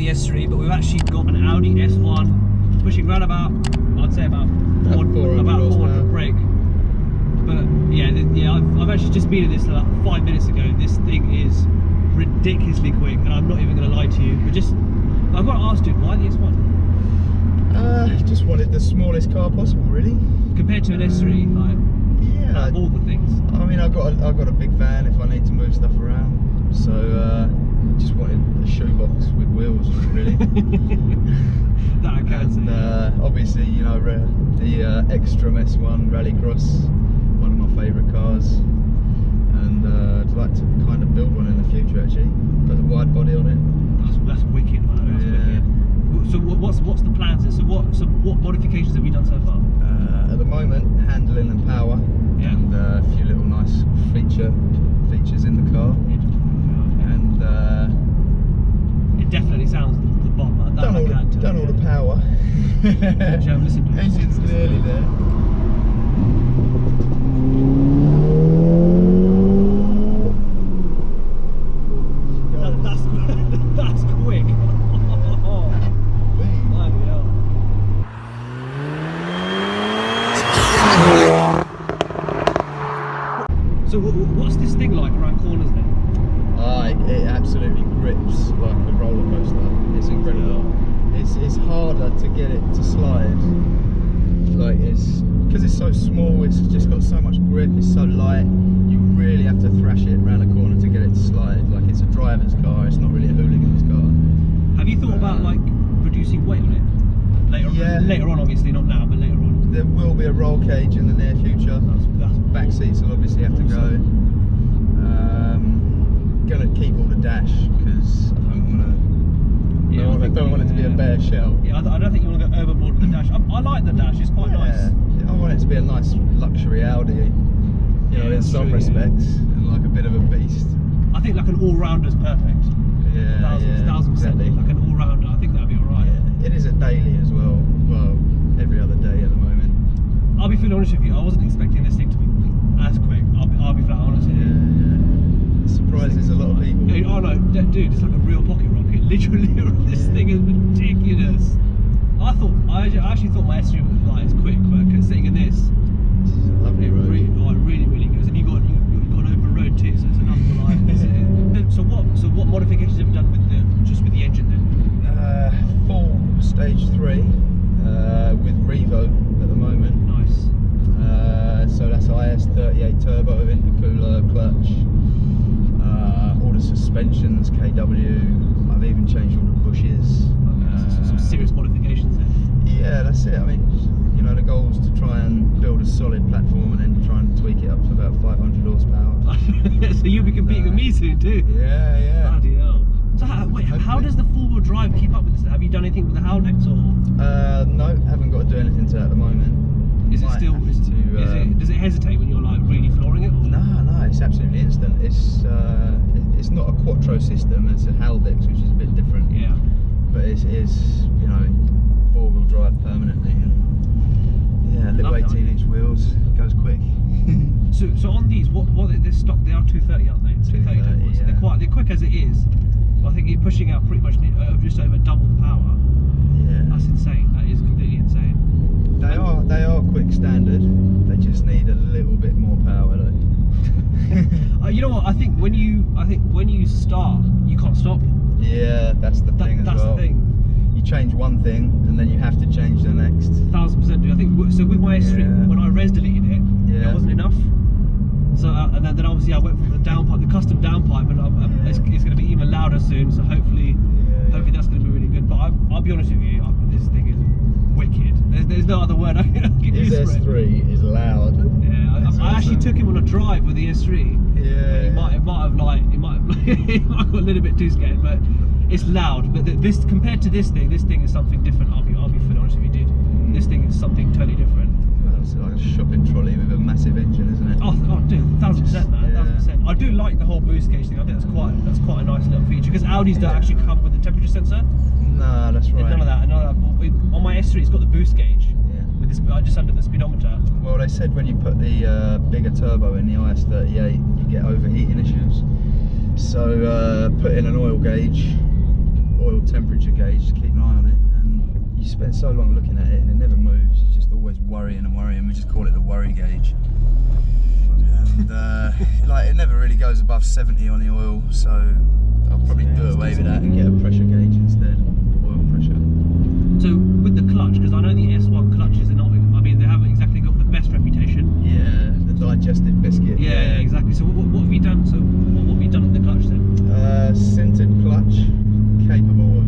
the S3, but we've actually got an Audi S1 pushing around about, I'd say about 400 brake. But yeah, I've actually just been in this like 5 minutes ago. This thing is ridiculously quick, and I'm not even going to lie to you. But I've got to ask, dude, why the S1? Just wanted the smallest car possible, really. Compared to an S3, like, yeah, of all the things. I mean, I've got a big van if I need to move stuff around. So just wanted a shoebox with wheels, really. That I can see. Obviously, you know, the Extreme S1 Rallycross, one of my favourite cars, and I'd like to kind of build one in the future. Actually, put the wide body on it. That's wicked, man. That's wicked. So what's the plans? So what modifications have you done so far? At the moment, handling and power, and a few little nice features in the car, and it definitely sounds the bomb. Done all the power. Engine's nearly there. That's quick. So what's this thing like around corners then? It absolutely grips like a roller coaster. It's incredible. It's harder to get it to slide. Like because it's so small. It's just got so much grip. It's so light. You really have to thrash it around a corner to get it to slide. Like it's a driver's car. It's not really a hooligan's car. Have you thought about like reducing weight on it later? Yeah. Later on, obviously not now, but later on. There will be a roll cage in the near future. That's back seats will obviously have to go. Gonna keep all the dash because I don't want it to be a bare shell. Yeah, I don't think you want to go overboard with the dash. I like the dash. It's quite nice. I want it to be a nice luxury Audi, you know, in some respects, and like a bit of a beast. I think like an all-rounder's perfect. Yeah, 1000%. exactly. Like an all-rounder, I think that'd be alright. Yeah, it is a daily as well. Well, every other day at the moment. I'll be fully honest with you. I wasn't expecting this thing to be as quick. I'll be flat honest with you. It surprises a lot of people. Oh no, dude, it's like a real pocket rocket. Literally, this thing is ridiculous. I actually thought my S3 was like as quick, but considering this is a lovely road. Really goes, and you've got an open road too, so it's enough for life. So what modifications have you done with the engine then? Full stage 3 with Revo at the moment. Nice. So that's IS38 turbo, intercooler, clutch, all the suspensions, KW. I've even changed all the bushes. Some serious modifications then. Yeah, that's it. I mean, you know, the goal is to try and build a solid platform and then try and tweak it up to about 500 horsepower. So you'll be competing with me soon too. Yeah. Bloody hell. So how does the four-wheel drive keep up with this? Have you done anything with the Howlets or? No, haven't got to do anything to that at the moment. Is it still? Does it hesitate when you're like really flooring it? Or? No, it's absolutely instant. It's not a quattro system. It's a Haldex, which is a bit different. Yeah. But it is, you know, four-wheel drive permanently, and yeah, little 18-inch wheels. It goes quick. So on these, what they're stock? They are 230, aren't they? 230. So they're quick as it is. I think you're pushing out pretty much just over double the power. Yeah. That's insane. That is completely insane. They are quick standard. They just need a little bit more power though. You know what? I think when you start, you can't stop. Yeah, that's the thing as well. That's the thing. You change one thing and then you have to change the next. 1000%. I think so. With my S3, when I res deleted it, it wasn't enough. So and then obviously I went for the downpipe, the custom downpipe, and it's going to be even louder soon. So hopefully that's going to be really good. But I'll be honest with you, this thing is wicked. There's no other word I can use for it. His S3 is loud. Yeah, I actually took him on a drive with the S3. Yeah. He might have got a little bit too scared, but it's loud. But this compared to this thing is something different. I'll be fully honest with you, dude. This thing is something totally different. It's like a shopping trolley with a massive engine, isn't it? Oh dude, 1000%, man, 1000%. I do like the whole boost gauge thing. I think that's quite a nice little feature because Audis don't actually come with the temperature sensor. No, that's right. None of that. On my S3, it's got the boost gauge. Yeah. With this, just under the speedometer. Well, they said when you put the bigger turbo in the IS38, you get overheating issues. So put in an oil little temperature gauge to keep an eye on it, and you spend so long looking at it and it never moves. It's just always worrying and worrying. We just call it the worry gauge. And like it never really goes above 70 on the oil, so I'll probably do away with that and get a pressure gauge instead, oil pressure. So with the clutch, because I know the S1 clutches are not, I mean they haven't exactly got the best reputation. Yeah, the digestive biscuit. Yeah, exactly. So what have you done? So what have you done with the clutch then? Sintered clutch, capable of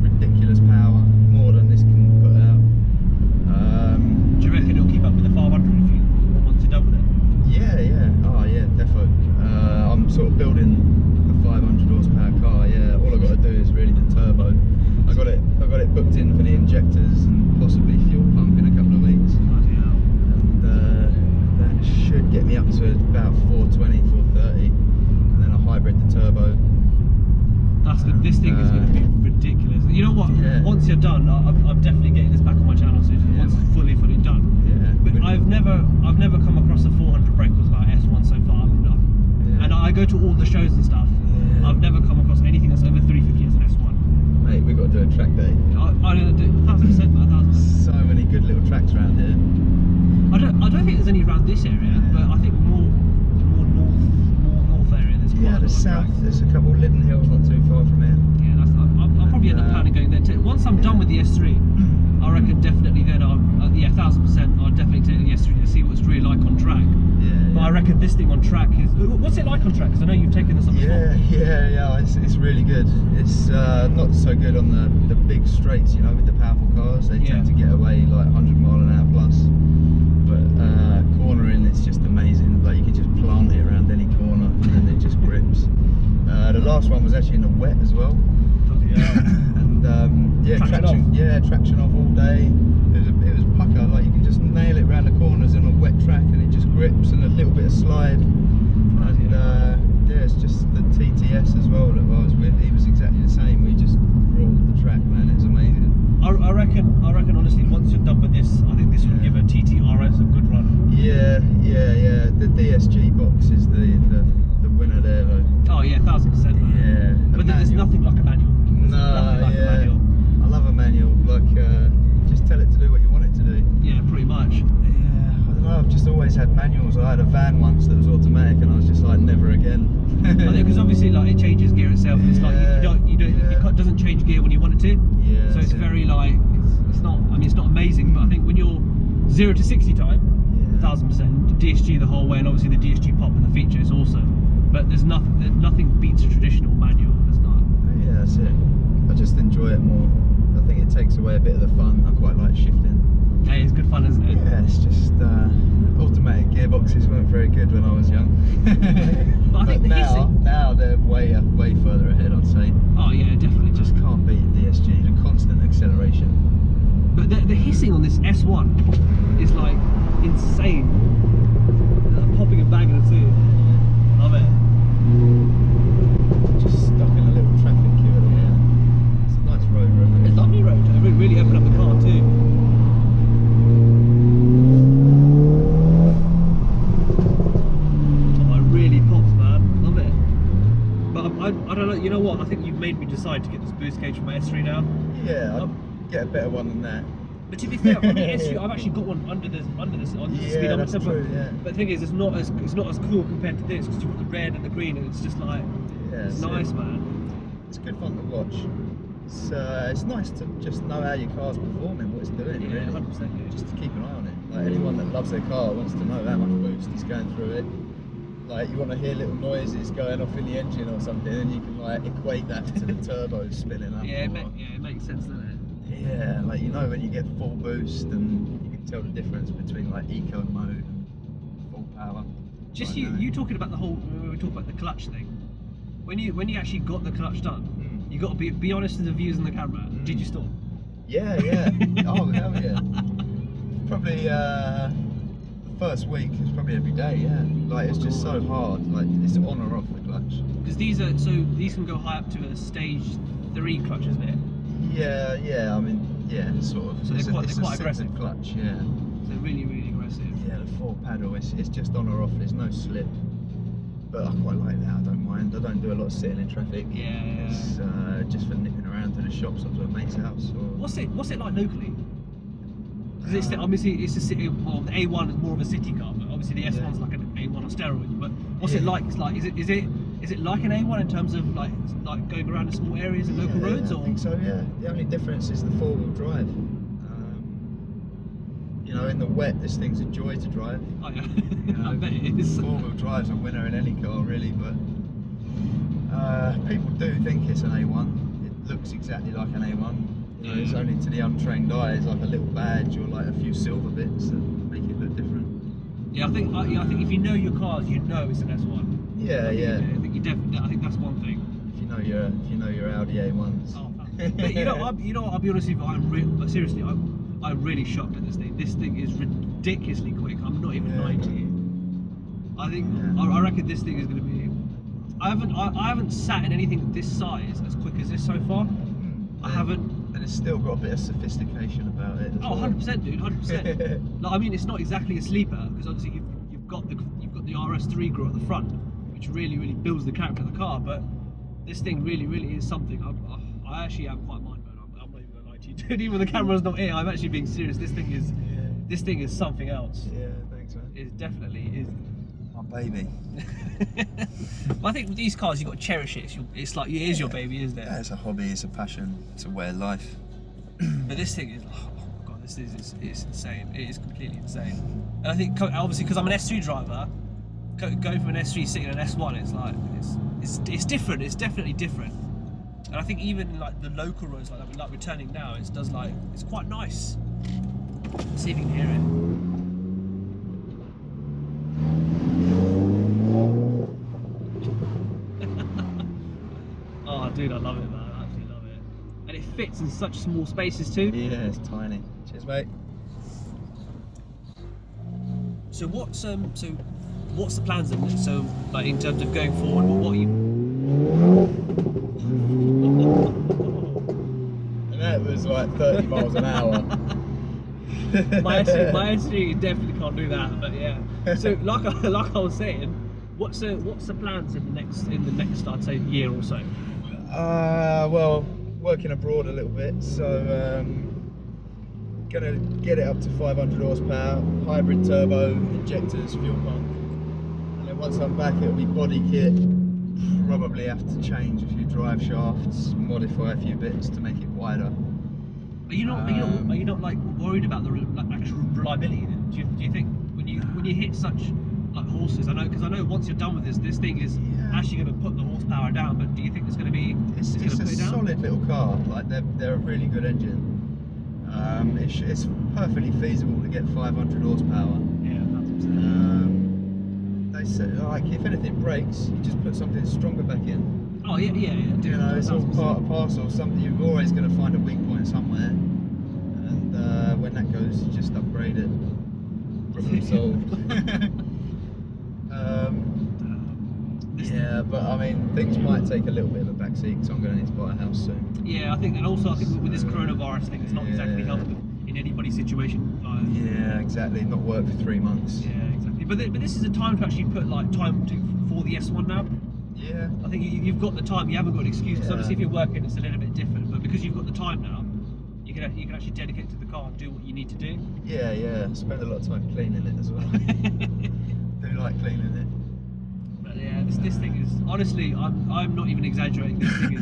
ridiculous power, more than this can put out. Do you reckon it'll keep up with the 500 if you once you're done with it? Yeah. Oh yeah, defo. I'm sort of building a 500 horsepower car. Yeah, all I've got to do is really the turbo. I got it booked in for the injectors and possibly fuel pump in a couple of weeks. And that should get me up to about 420, 430, and then I hybrid the turbo. That's good. This thing is going to be ridiculous. You know what? Yeah. Once you're done, I'm definitely getting this back on my channel. So once it's fully done. Yeah. But I've never come across a 400 brake horsepower S1 so far. And I go to all the shows and stuff. Yeah. I've never come across anything that's over 350 as an S1. Mate, we've got to do a track day. I don't do 1000%, man. 1000%. So many good little tracks around here. I don't think there's any around this area, but I think more north area. There's quite a lot The of south. tracks. There's a couple of Liddon Hills not too far from here. Yeah, I'll probably end up planning going there too. Once I'm done with the S3, I reckon definitely then yeah, 1000%. I'll definitely take the S3 to see what it's really like on track. But I reckon this thing on track is. What's it like on track? Because I know you've taken this up before. Yeah. It's really good. It's not so good on the big straights, you know, with the powerful cars. They tend to get away like 100 mile an hour plus. But cornering, it's just amazing. Like you can just plant it around any corner, and then it just grips. The last one was actually in the wet as well. And traction off all day. It was pucker, like you can just nail it around the corners in a wet track and it just grips, and a little bit of slide. And it's just the TTS as well that I was with, he was exactly the same. We just rolled the track, man, it was amazing. I reckon honestly, once you're done with this, I think this will give a TTRS a good run. Yeah. The DSG box is the winner there though. Oh yeah, 1000%. Yeah. But there's nothing like a manual. I love a manual. Like, just tell it to do what you want it to do. Yeah, pretty much. Yeah, I don't know. I've just always had manuals. I had a van once that was automatic, and I was just like, never again. I think because obviously, like, it changes gear itself. And it's like it doesn't change gear when you want it to. Yeah. So it's very like it's not. I mean, it's not amazing, but I think when you're 0 to 60 time, 1000%. DSG the whole way, and obviously the DSG pop and the feature is awesome. But there's nothing beats a traditional manual. There's not. Yeah, that's it. I just enjoy it more. I think it takes away a bit of the fun. I quite like shifting. Hey, it's good fun, isn't it? Yeah, it's just automatic gearboxes weren't very good when I was young. But I think now they're way further ahead, I'd say. Oh yeah, definitely. Just can't beat DSG. The constant acceleration. But the hissing on this S1 is like insane. Popping and banging it too. Love it. Just stuck in a little traffic queue at the moment. It's a nice road. It's a lovely road. It really opened up the car too. Oh, it really pops, man. Love it. But I don't know. You know what? I think you've made me decide to get this boost cage for my S3 now. Yeah, I'd get a better one than that. But to be fair, on the S3, I've actually got one under this on the speedometer. But the thing is, it's not as cool compared to this, because you've got the red and the green, and it's just like it's nice, man. It's good fun to watch. It's nice to just know how your car's performing, what it's doing. Yeah, really. 100%. Yeah. Just to keep an eye on it. Like anyone that loves their car wants to know how much boost is going through it. Like you want to hear little noises going off in the engine or something, and you can like equate that to the turbo spinning up. Yeah, it makes sense, doesn't it? Yeah, like you know when you get full boost, and you can tell the difference between like eco mode and full power. Just you talking about the whole, when we talk about the clutch thing, when you actually got the clutch done, you got to be honest to the viewers in the camera. Did you stall? Yeah. Oh hell yeah. Probably the first week is probably every day. Yeah, like it's just so hard. Like it's on or off the clutch. Because these can go high up to a stage 3 clutch, isn't it? Yeah. I mean, yeah, sort of. So they're quite aggressive. Clutch, yeah. So really aggressive. Yeah, the 4 paddle. It's just on or off. There's no slip. But I quite like that. I don't mind. I don't do a lot of sitting in traffic. Yeah. It's just for nipping around to the shops up to a mate's house. Or... What's it like locally? Because obviously it's a city. Well, the A1 is more of a city car, but obviously the S1's like an A1 on steroids. But what's it like? It's like is it like an A1 in terms of like going around in small areas and local roads? Or? I think so. Yeah. The only difference is the four-wheel drive. You know, in the wet, this thing's a joy to drive. Oh yeah, you know, I bet it is. Four-wheel drive's a winner in any car, really. But people do think it's an A1. It looks exactly like an A1. You know, it's only to the untrained eye, it's like a little badge or like a few silver bits that make it look different. Yeah, I think if you know your cars, you know it's an S1. Yeah, yeah. I think you definitely. I think that's one thing. If you know your Audi A1s. Oh, but you know, I'll be honest with you. But seriously, I'm really shocked at this thing. This thing is ridiculously quick. I'm not even lying to you. I think I reckon this thing is going to be. I haven't sat in anything this size as quick as this so far. I haven't. And it's still got a bit of sophistication about it. Oh, 100%, dude, 100%. Like, I mean, it's not exactly a sleeper because obviously you've got the RS3 grille at the front, which really builds the character of the car. But this thing really is something. I actually am quite mind-blown. I'm not even gonna lie to you, dude. Even the camera's not here. I'm actually being serious. This thing is something else. Yeah, thanks, man. It definitely is. My baby. I think with these cars, you've got to cherish it. It's like it is your baby, isn't it? Yeah, it's a hobby, it's a passion, it's a way of life. But this thing is, oh my god, it's insane. It is completely insane. And I think obviously because I'm an S3 driver, going from an S3 sitting in an S1, it's like it's different. It's definitely different. And I think even like the local roads like we're turning now, it's quite nice. Let's see if you can hear it. Oh, dude, I love it, man. I absolutely love it. And it fits in such small spaces too. Yeah, it's tiny. Cheers, mate. So what's the plans then? So like in terms of going forward, what are you? And that was like 30 miles an hour. my SUV definitely can't do that, but yeah. So like I was saying, what's the plans in the next I'd say year or so? Well, working abroad a little bit, so gonna get it up to 500 horsepower, hybrid turbo, injectors, fuel pump, and then once I'm back it'll be body kit. Probably have to change a few drive shafts, modify a few bits to make it wider. Are you not like worried about the actual reliability? Then? Do you think when you hit such like horses? I know once you're done with this thing is actually going to put the horsepower down. But do you think it's going to be? It's a solid little car. Like they're a really good engine. It's perfectly feasible to get 500 horsepower. Yeah, that's they said like if anything breaks, you just put something stronger back in. Oh yeah. You know, it's all part and parcel. Something you're always going to find a weak point somewhere, and when that goes, you just upgrade it. Problem solved. Yeah, but I mean, things might take a little bit of a backseat because I'm going to need to buy a house soon. Yeah, I think with this coronavirus thing, it's not exactly helping in anybody's situation. Yeah, exactly. Not work for 3 months. Yeah, exactly. But this is a time to actually put like for the S1 now. Yeah. I think you've got the time. You haven't got an excuse. Because obviously, if you're working, it's a little bit different. But because you've got the time now, you can actually dedicate to the car and do what you need to do. Yeah. Spend a lot of time cleaning it as well. Do like cleaning it. But yeah, this thing is honestly, I'm not even exaggerating. This thing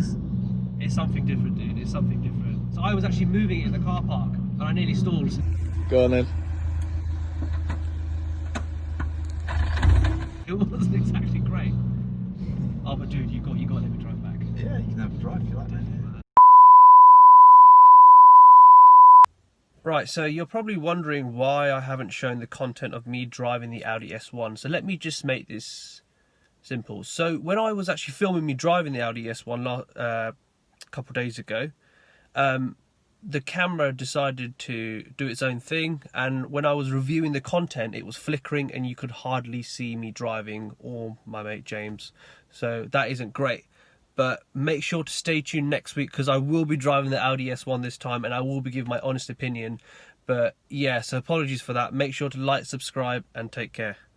it's something different, dude. It's something different. So I was actually moving it in the car park, and I nearly stalled. Go on then. It wasn't exactly great. Oh, but dude, you got to let me drive back. Yeah, you can have a drive if you like. Right, so you're probably wondering why I haven't shown the content of me driving the Audi S1. So let me just make this simple. So when I was actually filming me driving the Audi S1 a couple of days ago, the camera decided to do its own thing, and when I was reviewing the content, it was flickering and you could hardly see me driving or my mate James. So that isn't great. But make sure to stay tuned next week because I will be driving the Audi S1 this time and I will be giving my honest opinion. But yeah, so apologies for that. Make sure to like, subscribe and take care.